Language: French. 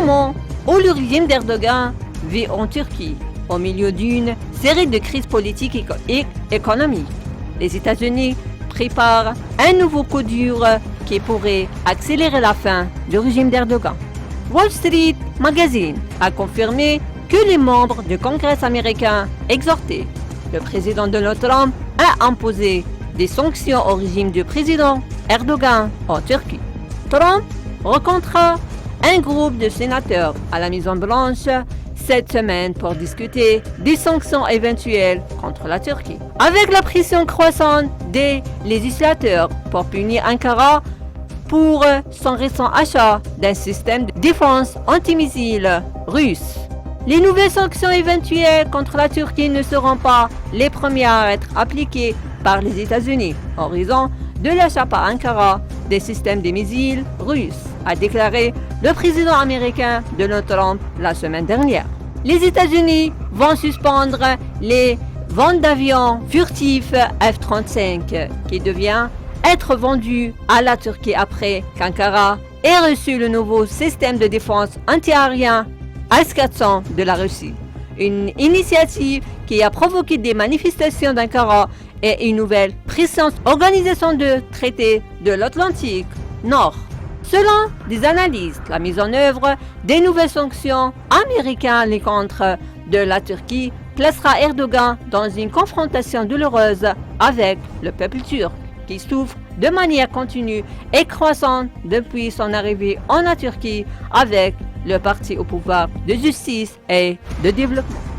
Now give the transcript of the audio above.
moment où le régime d'Erdogan vit en Turquie, au milieu d'une série de crises politiques et économiques. Les États-Unis préparent un nouveau coup dur qui pourrait accélérer la fin du régime d'Erdogan. Wall Street Magazine a confirmé que les membres du Congrès américain exhortaient le président Donald Trump à imposer des sanctions au régime du président Erdogan en Turquie. Trump rencontra un groupe de sénateurs à la Maison-Blanche cette semaine pour discuter des sanctions éventuelles contre la Turquie. Avec la pression croissante des législateurs pour punir Ankara pour son récent achat d'un système de défense antimissile russe. Les nouvelles sanctions éventuelles contre la Turquie ne seront pas les premières à être appliquées par les États-Unis en raison de l'achat par Ankara des systèmes de missiles russes, a déclaré le président américain Donald Trump la semaine dernière. Les États-Unis vont suspendre les ventes d'avions furtifs F-35 qui deviennent être vendus à la Turquie après qu'Ankara ait reçu le nouveau système de défense antiaérien S-400 de la Russie. Une initiative qui a provoqué des manifestations d'Ankara et une nouvelle puissante organisation de traité de l'Atlantique Nord. Selon des analystes, la mise en œuvre des nouvelles sanctions américaines à l'encontre de la Turquie placera Erdogan dans une confrontation douloureuse avec le peuple turc, qui souffre de manière continue et croissante depuis son arrivée en Turquie avec le parti au pouvoir de justice et de développement.